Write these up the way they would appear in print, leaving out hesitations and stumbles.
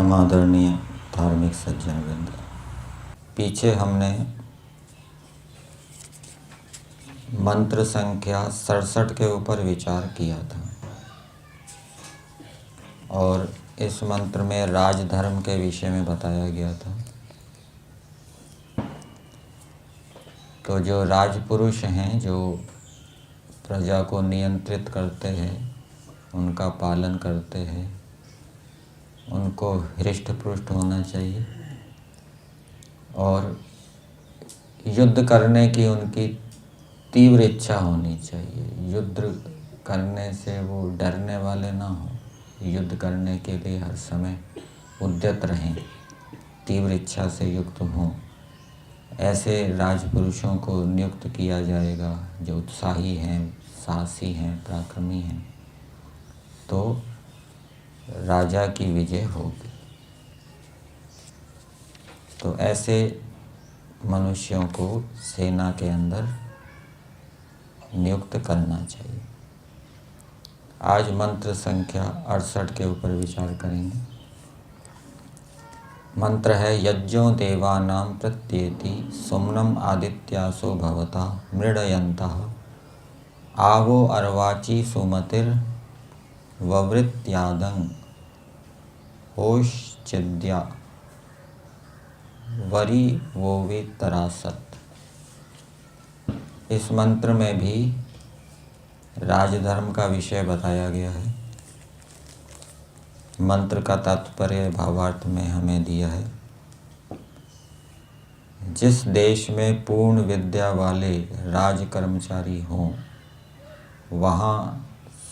परम आदरणीय धार्मिक सज्जन वृंद, पीछे हमने मंत्र संख्या 67 के ऊपर विचार किया था और इस मंत्र में राजधर्म के विषय में बताया गया था। तो जो राजपुरुष हैं, जो प्रजा को नियंत्रित करते हैं, उनका पालन करते हैं, उनको हृष्ट पुष्ट होना चाहिए और युद्ध करने की उनकी तीव्र इच्छा होनी चाहिए। युद्ध करने से वो डरने वाले ना हो, युद्ध करने के लिए हर समय उद्यत रहें, तीव्र इच्छा से युक्त हों। ऐसे राजपुरुषों को नियुक्त किया जाएगा जो उत्साही हैं, साहसी हैं, पराक्रमी हैं, तो राजा की विजय होगी। तो ऐसे मनुष्यों को सेना के अंदर नियुक्त करना चाहिए। आज मंत्र संख्या 68 के ऊपर विचार करेंगे। मंत्र है यज्ञो देवानां प्रत्येति सुम्नम आदित्यासो भवता मृडयन्तः आवो अर्वाची सुमतिर् ववृत्यादं होश्चिद्या वरी वोवे तरासत। इस मंत्र में भी राजधर्म का विषय बताया गया है। मंत्र का तात्पर्य भावार्थ में हमें दिया है। जिस देश में पूर्ण विद्या वाले राज कर्मचारी हों, वहाँ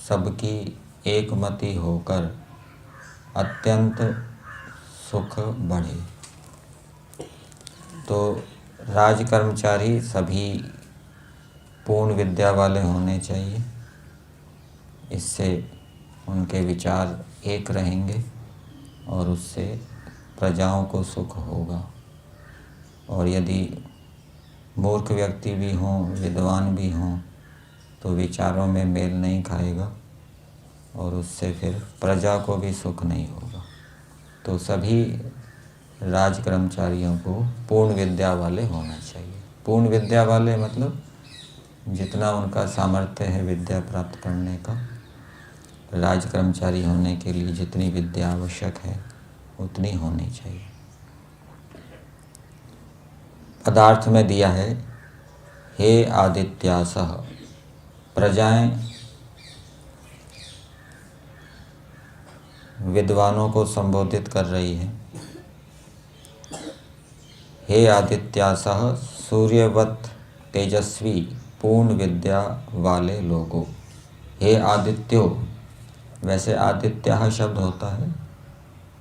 सबकी एकमति होकर अत्यंत सुख बढ़े। तो राज कर्मचारी सभी पूर्ण विद्या वाले होने चाहिए। इससे उनके विचार एक रहेंगे और उससे प्रजाओं को सुख होगा। और यदि मूर्ख व्यक्ति भी हों, विद्वान भी हों, तो विचारों में मेल नहीं खाएगा और उससे फिर प्रजा को भी सुख नहीं होगा। तो सभी राज कर्मचारियों को पूर्ण विद्या वाले होना चाहिए। पूर्ण विद्या वाले मतलब जितना उनका सामर्थ्य है विद्या प्राप्त करने का, राज कर्मचारी होने के लिए जितनी विद्या आवश्यक है उतनी होनी चाहिए। पदार्थ में दिया है हे आदित्यासः, प्रजाएं विद्वानों को संबोधित कर रही है। हे आदित्यासः, सूर्यवत तेजस्वी पूर्ण विद्या वाले लोगों। हे आदित्यो, वैसे आदित्य शब्द होता है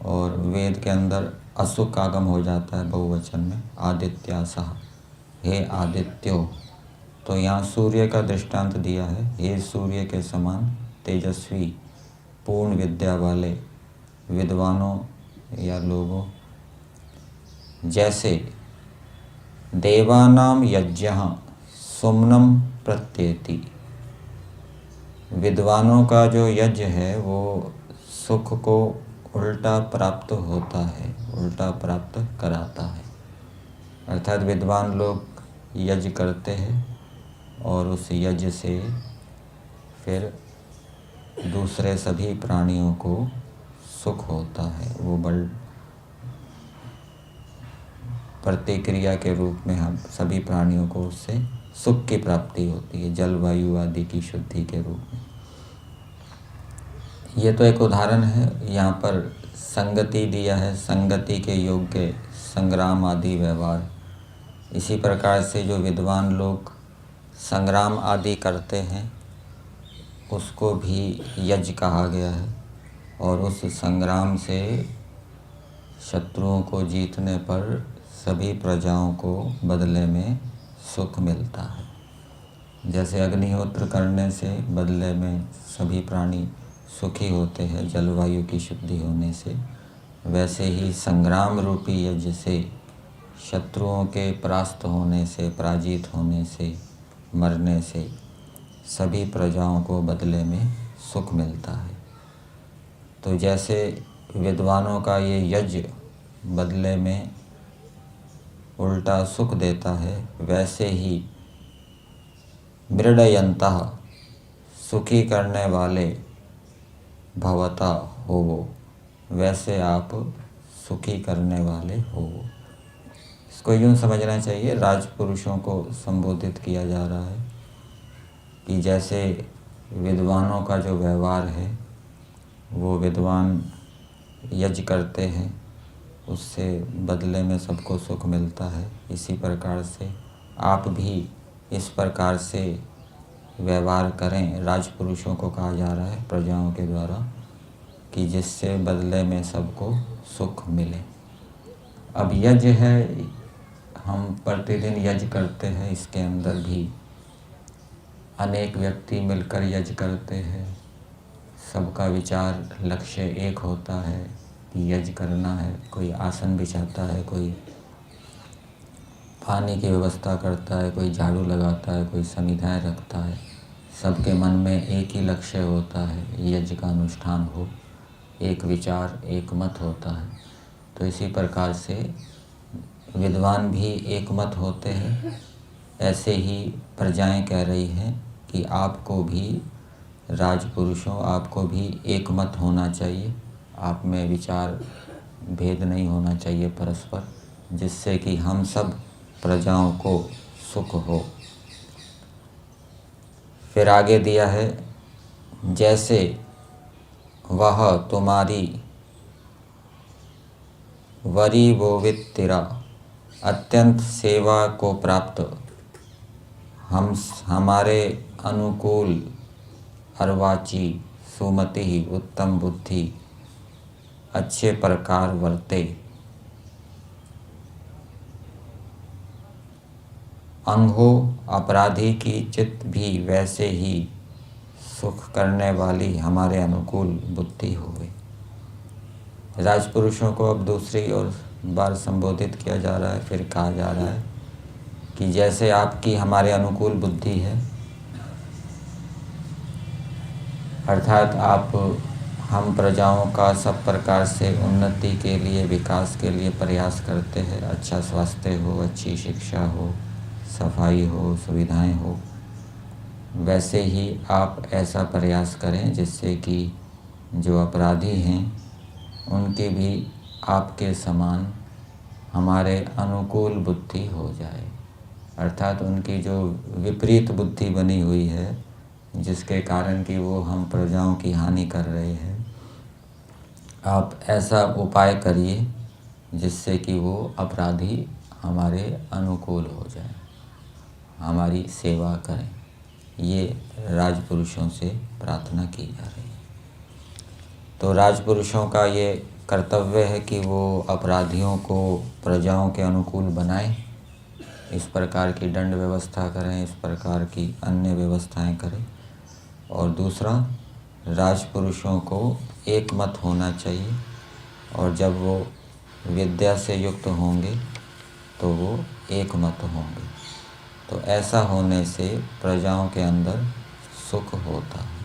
और वेद के अंदर असुक आगम हो जाता है बहुवचन में, आदित्यासः, हे आदित्यो। तो यहाँ सूर्य का दृष्टांत दिया है। हे सूर्य के समान तेजस्वी पूर्ण विद्या वाले विद्वानों या लोगों, जैसे देवानां यज्ञः सुम्नम प्रत्येति, विद्वानों का जो यज्ञ है वो सुख को उल्टा प्राप्त होता है, उल्टा प्राप्त कराता है। अर्थात विद्वान लोग यज्ञ करते हैं और उस यज्ञ से फिर दूसरे सभी प्राणियों को सुख होता है। वो बल प्रतिक्रिया के रूप में हम सभी प्राणियों को उससे सुख की प्राप्ति होती है, जलवायु आदि की शुद्धि के रूप में। ये तो एक उदाहरण है। यहाँ पर संगति दिया है, संगति के योग्य संग्राम आदि व्यवहार। इसी प्रकार से जो विद्वान लोग संग्राम आदि करते हैं उसको भी यज्ञ कहा गया है और उस संग्राम से शत्रुओं को जीतने पर सभी प्रजाओं को बदले में सुख मिलता है। जैसे अग्निहोत्र करने से बदले में सभी प्राणी सुखी होते हैं जलवायु की शुद्धि होने से, वैसे ही संग्राम रूपी यज्ञ से शत्रुओं के परास्त होने से, पराजित होने से, मरने से सभी प्रजाओं को बदले में सुख मिलता है। तो जैसे विद्वानों का ये यज्ञ बदले में उल्टा सुख देता है, वैसे ही मृडयन्तः सुखी करने वाले भवता होवो, वैसे आप सुखी करने वाले हो। इसको यूँ समझना चाहिए, राजपुरुषों को संबोधित किया जा रहा है कि जैसे विद्वानों का जो व्यवहार है, वो विद्वान यज्ञ करते हैं, उससे बदले में सबको सुख मिलता है। इसी प्रकार से आप भी इस प्रकार से व्यवहार करें। राजपुरुषों को कहा जा रहा है प्रजाओं के द्वारा कि जिससे बदले में सबको सुख मिले। अब यज्ञ है, हम प्रतिदिन यज्ञ करते हैं, इसके अंदर भी अनेक व्यक्ति मिलकर यज्ञ करते हैं। सबका विचार लक्ष्य एक होता है कि यज्ञ करना है। कोई आसन बिछाता है, कोई पानी की व्यवस्था करता है, कोई झाड़ू लगाता है, कोई समिधाएं रखता है। सबके मन में एक ही लक्ष्य होता है, यज्ञ का अनुष्ठान हो। एक विचार, एक मत होता है। तो इसी प्रकार से विद्वान भी एक मत होते हैं। ऐसे ही प्रजाएं कह रही हैं कि आपको भी, राजपुरुषों, आपको भी एक मत होना चाहिए। आप में विचार भेद नहीं होना चाहिए परस्पर, जिससे कि हम सब प्रजाओं को सुख हो। फिर आगे दिया है, जैसे वह तुम्हारी वरी बोवित तेरा अत्यंत सेवा को प्राप्त, हम हमारे अनुकूल अर्वाची सुमति उत्तम बुद्धि अच्छे प्रकार वर्ते, अंगो अपराधी की चित्त भी वैसे ही सुख करने वाली हमारे अनुकूल बुद्धि होवे। राजपुरुषों को अब दूसरी और बार संबोधित किया जा रहा है। फिर कहा जा रहा है कि जैसे आपकी हमारे अनुकूल बुद्धि है, अर्थात आप हम प्रजाओं का सब प्रकार से उन्नति के लिए, विकास के लिए प्रयास करते हैं। अच्छा स्वास्थ्य हो, अच्छी शिक्षा हो, सफाई हो, सुविधाएं हो, वैसे ही आप ऐसा प्रयास करें जिससे कि जो अपराधी हैं उनकी भी आपके समान हमारे अनुकूल बुद्धि हो जाए। अर्थात उनकी जो विपरीत बुद्धि बनी हुई है, जिसके कारण कि वो हम प्रजाओं की हानि कर रहे हैं, आप ऐसा उपाय करिए जिससे कि वो अपराधी हमारे अनुकूल हो जाए, हमारी सेवा करें। ये राजपुरुषों से प्रार्थना की जा रही है। तो राजपुरुषों का ये कर्तव्य है कि वो अपराधियों को प्रजाओं के अनुकूल बनाएं, इस प्रकार की दंड व्यवस्था करें, इस प्रकार की अन्य व्यवस्थाएं करें। और दूसरा, राजपुरुषों को एक मत होना चाहिए, और जब वो विद्या से युक्त होंगे तो वो एक मत होंगे। तो ऐसा होने से प्रजाओं के अंदर सुख होता है।